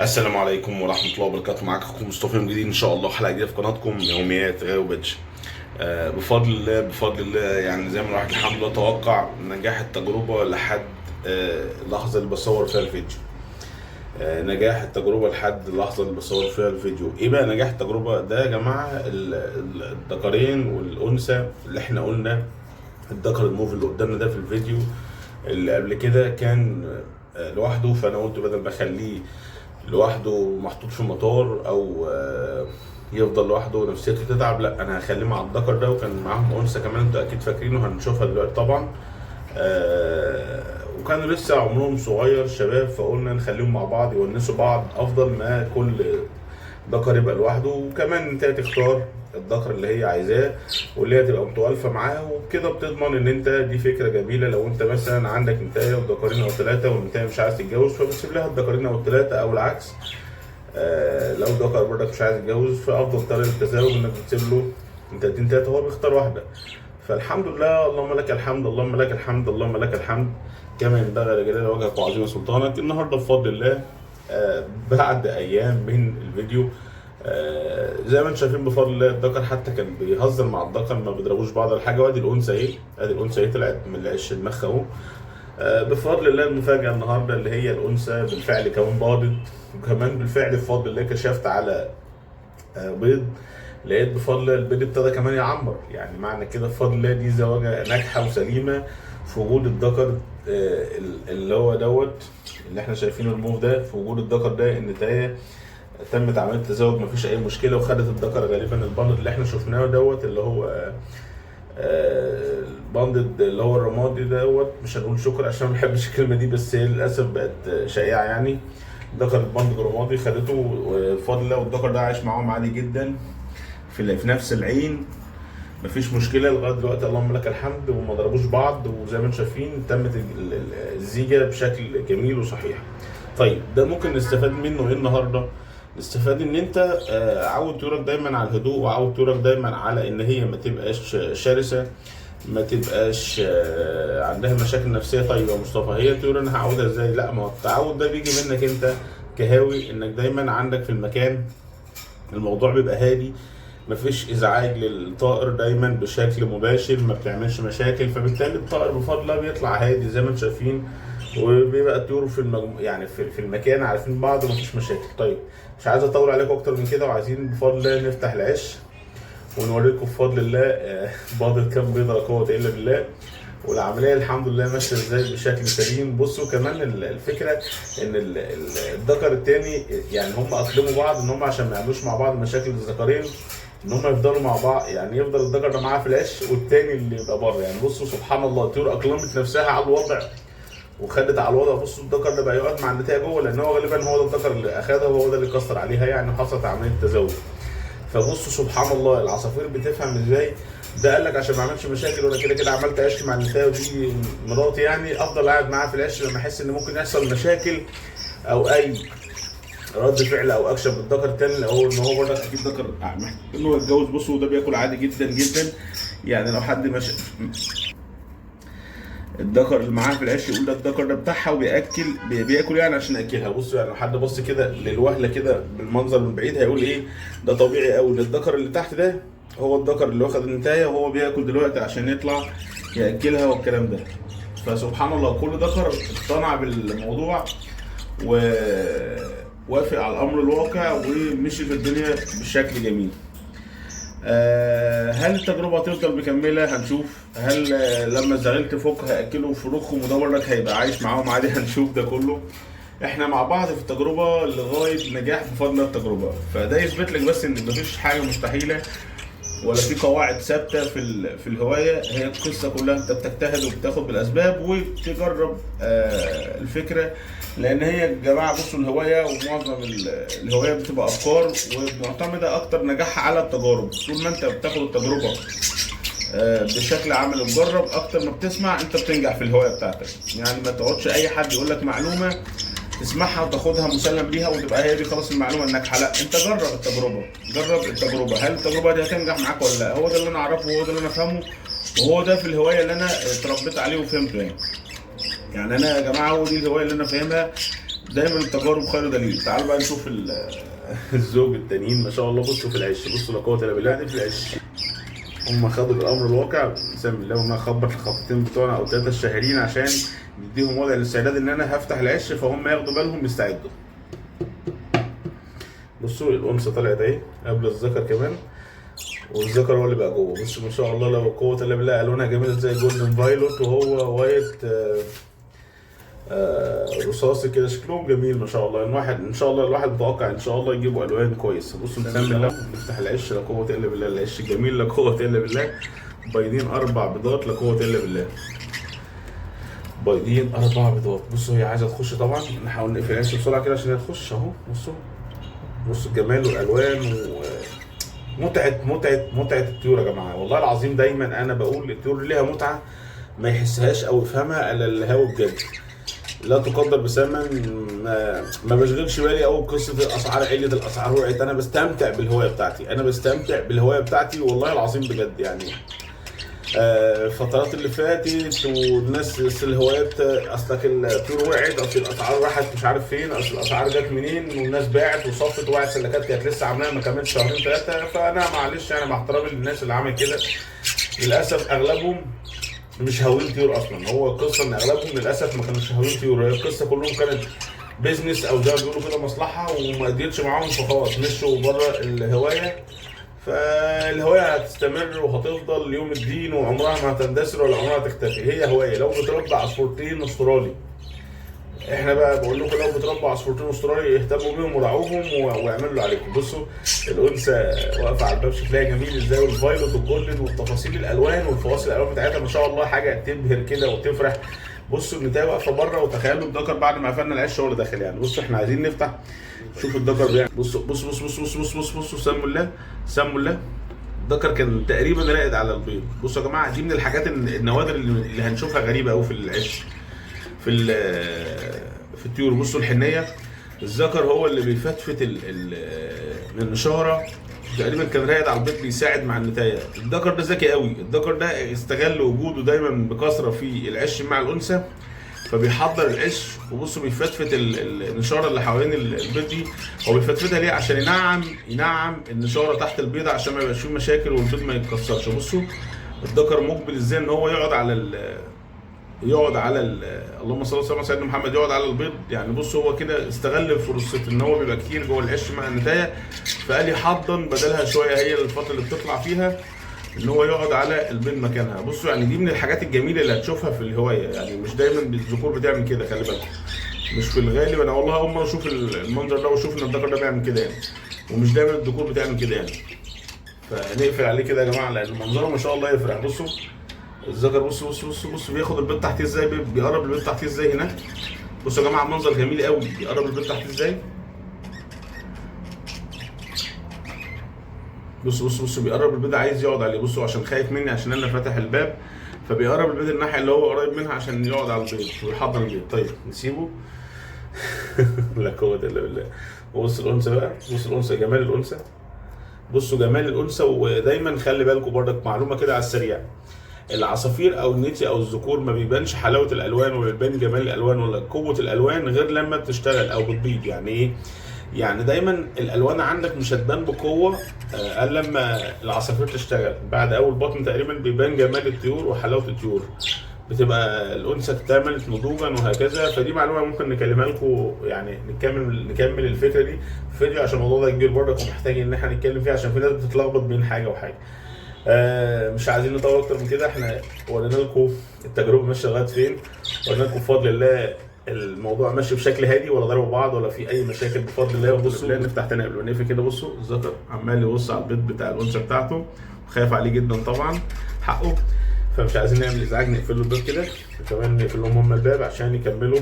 السلام عليكم ورحمة الله وبركاته. معاك أخوكم مصطفى يوم جديد إن شاء الله، حلقة جديدة في قناتكم يوميات غاوي بيتش. بفضل الله بفضل الله، يعني زي ما الواحد الحمد لله توقع نجاح التجربة لحد اللحظة اللي بصور فيها الفيديو. نجاح التجربة لحد اللحظة اللي بصور فيها الفيديو. إيه بقى نجاح التجربة ده يا جماعة؟ الذكرين والأنثى اللي إحنا قلنا. الذكر الموف اللي قدامنا ده في الفيديو اللي قبل كده كان لوحده، فأنا قلت بدل ما أخليه لوحده محطوط في مطار او يفضل لوحده نفسيته تتعب، لا انا هخليه مع الذكر ده، وكان معاهم انثى كمان انتوا اكيد فاكرينه، هنشوفها دلوقتي طبعا. وكانوا لسه عمرهم صغير شباب، فقلنا نخليهم مع بعض يونسوا بعض افضل ما كل ذكر يبقى لوحده. وكمان انت تختار الذكر اللي هي عايزاه واللي هي تبقى متوالفه معاه، وبكده بتضمن ان انت دي فكره جميله. لو انت مثلا عندك انتايه وذكرين او ثلاثه والانتايه مش عايز تتجوز، فبتسيب لها الذكرين او الثلاثه، او العكس. لو ذكر برضك مش عايز يتجوز، فافضل طريقه للتزاوج انك بتسيب له انتايتين ثلاثه هو بيختار واحده. فالحمد لله، اللهم لك الحمد، اللهم لك الحمد، اللهم لك الحمد، كما ينبغي لجلال وجهك وعظيم سلطانك. النهارده بفضل الله بعد ايام من الفيديو، زي ما انتم شايفين بفضل الله، الذكر حتى كان بيهزر مع الذكر، ما بيضربوش بعض ولا حاجه. وادي الانثى اهي، ادي الانثى اهي طلعت من العش المخ اهو. بفضل الله المفاجاه النهارده اللي هي الانثى بالفعل كمان باضت، وكمان بالفعل بفضل الله كشفت على بيض، لقيت بفضل الله البيض ابتدى كمان يعمر. يعني معنى كده بفضل الله دي زواجه ناجحه وسليمه في وجود الذكر اللي هو دوت اللي احنا شايفينه الموف ده. في وجود الذكر ده النتايه تمت عمليه التزاوج، مفيش اي مشكله، وخدت الذكر غالبا البندد اللي احنا شفناه دوت اللي هو البندد اللي هو الرمادي دوت. مش هنقول شكر عشان ما بحبش الكلمه دي، بس هي للاسف بقت شائعه يعني. ذكر البندد الرمادي خدته بفضل الله، والذكر ده عايش معاهم عادي جدا في نفس العين، مفيش مشكله لغايه دلوقتي، اللهم لك الحمد، وما ضربوش بعض. وزي ما انتم شايفين تمت الزيجه بشكل جميل وصحيح. طيب ده ممكن نستفاد منه ايه النهارده؟ نستفاد ان انت عود طيورك دايما على الهدوء، وعود طيورك دايما على ان هي ما تبقاش شرسه، ما تبقاش عندها مشاكل نفسيه. طيب يا مصطفى، هي طيور انا هعودها ازاي؟ لا، ما هو التعود ده بيجي منك انت كهاوي، انك دايما عندك في المكان الموضوع بيبقى هادي، مفيش ازعاج للطائر دايما بشكل مباشر، ما بتعملش مشاكل، فبالتالي الطائر بفضل الله بيطلع هادي زي ما انتم شايفين، وبيبقى الطيور في يعني في المكان عارفين بعض ومفيش مشاكل. طيب مش عايز اطول عليكم اكتر من كده، وعايزين بفضل الله نفتح العش ونوريكم بفضل الله باضت كام بيضه، لا قوه الا بالله، والعمليه الحمد لله ماشيه ازاي بشكل سليم. بصوا كمان الفكره ان الذكر الثاني يعني هم اقلموا بعض ان هم عشان ما يعملوش مع بعض مشاكل الذكرين، ان هم يفضلوا مع بعض، يعني يفضل الذكر ده معاه في العش والتاني اللي يبقى بره. يعني بصوا سبحان الله، الطيور اقلمت نفسها على الوضع وخدت على الوضع. بصوا الذكر ده بقى يقعد مع النتايه جوه، لان هو غالبا هو ده الذكر اللي اخدها وهو ده اللي كسر عليها، يعني حصلت عمليه تزاوج. فبصوا سبحان الله العصافير بتفهم ازاي. ده قال لك عشان ما اعملش مشاكل، وانا كده كده عملت عشق مع النتايه ودي مراتي، يعني افضل قاعد معاها في العش لما احس ان ممكن يحصل مشاكل او اي رد فعل او اكشن بالذكر التاني، او ان هو برضه اكيد ذكر محتاج ان هو يتجوز. بصوا ده بياكل عادي جدا جدا، يعني لو حد مش الذكر اللي معاها في العش يقول ده الذكر ده بتاعها وبياكل بياكل يعني عشان ياكلها. بصوا يعني لو حد بص كده للوهله كده بالمنظر من بعيد هيقول ايه ده طبيعي قوي. الذكر اللي تحت ده هو الذكر اللي واخد النتايه وهو بياكل دلوقتي عشان يطلع ياكلها والكلام ده. فسبحان الله كل ذكر اقتنع بالموضوع ووافق على الامر الواقع ومشي في الدنيا بشكل جميل. هل التجربة هتفضل مكملة؟ هنشوف. هل لما الزغال تفك هياكلوا فروخهم وده برضك هيبقى عايش معاهم عادي؟ هنشوف ده كله. احنا مع بعض في التجربة لغاية نجاح بفضل التجربة، فده يثبت لك بس ان مفيش حاجة مستحيلة ولا في قواعد ثابته في الهوايه. هي القصه كلها انت بتجتهد وبتاخد بالاسباب وبتجرب الفكره، لان هي يا جماعه بصوا الهوايه ومعظم الهوايه بتبقى افكار ومعتمده اكتر نجاحها على التجارب. طول ما انت بتاخد التجربه بشكل عملي مجرب، اكتر ما بتسمع انت بتنجح في الهوايه بتاعتك. يعني ما تقعدش اي حد يقول لك معلومه تسمعها وتاخدها مسلم بيها وتبقى هي دي خلاص المعلومه الناجحه. لا، انت جرب التجربه، جرب التجربه، هل التجربه دي هتنجح معاك ولا لا؟ هو ده اللي انا اعرفه وهو ده اللي انا افهمه وهو ده في الهوايه اللي انا اتربيت عليه وفهمته. يعني انا يا جماعه هو دي الهوايه اللي انا فاهمها، دايما التجارب خير دليل. تعالوا بقى نشوف الزوج التانيين ما شاء الله. بصوا في العش، بصوا لا قوه الا بالله دي في العش. هم خدوا الامر الواقع بسم الله، وما اخبط الخطتين بتوعنا او الثلاثه الشهرين عشان نديهم وضع الاستعداد ان انا هفتح العش، فهم ياخدوا بالهم يستعدوا. بصوا الانثى طلعت اهي قبل الذكر كمان، والذكر هو اللي بقى جوه. بصوا ما شاء الله لا قوه الا بالله، الوانها جميله زي جولدن فايلوت وهو وايت رصاصي كده، شكلهم جميل ما شاء الله. ان شاء الله الواحد متوقع ان شاء الله يجيبوا الوان كويسه. بصوا بسم الله نفتح العش لا قوه الا بالله، العش جميل لا قوه الا بالله. بايضين 4 بيضات لا قوه الا بالله، بايضين 4 بيضات. بصوا هي عايزه تخش طبعا، نحاول نقفل العش بسرعه كده عشان هي تخش اهو. بصوا الجمال والالوان متعه الطيور يا جماعه. والله العظيم دايما انا بقول الطيور ليها متعه ما يحسهاش او يفهمها الا الهاوي بجد، لا تقدر بثمن. ما بشغلش بالي قوي بقصه الاسعار، قله الاسعار وقعت. انا بستمتع بالهوايه بتاعتي، والله العظيم بجد يعني. الفترات اللي فاتت والناس الهوايات، اصلك الطيور وقعت، اصل الاسعار راحت مش عارف فين، اصل الاسعار جت منين، والناس باعت وصفت وقعت سلكات كانت لسه عاملاها ما كملتش شهرين 3. فانا معلش يعني مع احترامي للناس اللي عملت كده، للاسف اغلبهم مش هاويين طيور اصلا. هو القصه ان اغلبهم للاسف ما كانوش هاويين طيور، هي القصه كلهم كانت بيزنس او زي ما بيقولوا كده مصلحه، وما قدرتش معاهم فخلاص مشوا بره الهوايه. فالهوايه هتستمر وهتفضل يوم الدين، وعمرها ما هتندثر ولا عمرها هتختفي. هي هوايه. لو بتربى عصفورتين استرالي، احنا بقى بقول لكم لو بتربوا عصفورتين استرالي اهتموا بيهم وراعوهم واعملوا اللي عليكم. بصوا الانثى واقفه على الباب شكلها جميل ازاي، والفايلوت والجولدن والتفاصيل الالوان والفواصل الالوان بتاعتها ما شاء الله حاجه تبهر كده وتفرح. بصوا النتايه واقفه بره، وتخيلوا الذكر بعد ما قفلنا العش هو اللي داخل يعني. بصوا احنا عايزين نفتح، شوفوا الذكر بيعمل. بصوا سموا الله. الذكر كان تقريبا راقد على البيض. بصوا يا جماعه دي من الحاجات النوادر اللي هنشوفها غريبه قوي في العش في الطيور. بصوا الحنيه، الذكر هو اللي بيفتفت النشاره، تقريبا كان راقد على البيض بيساعد مع النتايه. الذكر ده ذكي قوي، الذكر ده استغل وجوده دايما بكثره في العش مع الانثى، فبيحضر العش. وبصوا بيفتفت النشاره اللي حوالين البيض دي. هو بيفتفتها ليه؟ عشان ينعم النشاره تحت البيضه عشان ما يبقاش فيه مشاكل والبيض ما يتكسرش. بصوا الذكر مقبل ازاي ان هو يقعد على اللهم صل وسلم على سيدنا محمد، يقعد على البيض يعني. بصوا هو كده استغل فرصه ان هو بيبقى كتير جوه العش مع النتايه، فقال يحضن بدلها شويه هي الفتره اللي بتطلع فيها ان هو يقعد على البيض مكانها. بصوا يعني دي من الحاجات الجميله اللي هتشوفها في الهوايه يعني. مش دايما الذكور بتعمل كده، خلي بالكم، مش في الغالب. انا والله اول مره اشوف المنظر ده واشوف ان الذكر ده بيعمل كده يعني، ومش دايما الذكور بتعمل كده يعني. فنقفل عليه كده يا جماعه لان منظره ما شاء الله يفرح. بصوا الذكر، بصوا بياخد البيض تحتيه ازاي، بيقرب البيض تحتيه ازاي هنا. بصوا يا جماعه المنظر جميل قوي، بيقرب البيض تحتيه ازاي. بصوا بيقرب البيض عايز يقعد عليه. بصوا عشان خايف مني عشان انا فاتح الباب، فبيقرب البيض الناحيه اللي هو قريب منها عشان يقعد على البيض ويحضن البيض. طيب نسيبه. لا قوه الا بالله. وبص الانثى بقى، بص الانثى، جمال الانثى. بصوا جمال الانثى. ودايما خلي بالكم برضك معلومه كده على السريع، العصافير او النتي او الذكور ما بيبانش حلاوه الالوان ولا بيبان جمال الالوان ولا قوه الالوان غير لما بتشتغل او بتبيض. يعني ايه؟ يعني دايما الالوان عندك مش هتبان بقوه الا لما العصافير تشتغل. بعد اول بطن تقريبا بيبان جمال الطيور وحلاوه الطيور، بتبقى الانثى اكتملت نضوجا وهكذا. فدي معلومه ممكن نكلمها لكم يعني، نكمل الفكره دي في فيديو عشان الموضوع ده كبير برضك ومحتاج ان احنا نتكلم فيه، عشان في ناس بتتلخبط بين حاجه وحاجه. مش عايزين نطول اكتر من كده. احنا ورينا لكم التجربه ماشيه لغايه فين، ورينا لكم بفضل الله الموضوع ماشي بشكل هادي، ولا ضربوا بعض ولا في اي مشاكل بفضل الله. وبصوا نفتح تاني قبل ما نقفل كده. بصوا الذكر عمال يبص على البيض بتاع الانثى بتاعته، خايف عليه جدا طبعا حقه، فمش عايزين نعمل ازعاج، نقفل له الباب كده، وكمان نقفل لهم هم الباب عشان يكملوا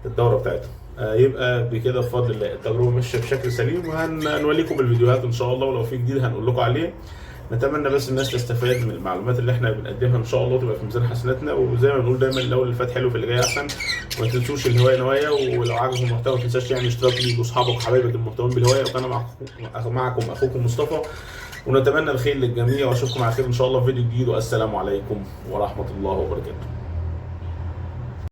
الدوره بتاعتهم. يبقى بكده بفضل الله التجربه ماشيه بشكل سليم، وهنوليكم الفيديوهات ان شاء الله، ولو في جديد هنقول لكم عليه. نتمنى بس الناس تستفاد من المعلومات اللي احنا بنقدمها ان شاء الله، تبقى في ميزان حسناتنا. وزي ما بنقول دايما لو اللي فات حلو في اللي جاي احسن. وما تنسوش الهوايه نوايا، ولو عجبكم المحتوى ما تنساش يعني اشتراك ليك واصحابك وحبايبك المهتمين بالهوايه. وكان معكم اخوكم مصطفى، ونتمنى الخير للجميع، واشوفكم على خير ان شاء الله في فيديو جديد. والسلام عليكم ورحمه الله وبركاته.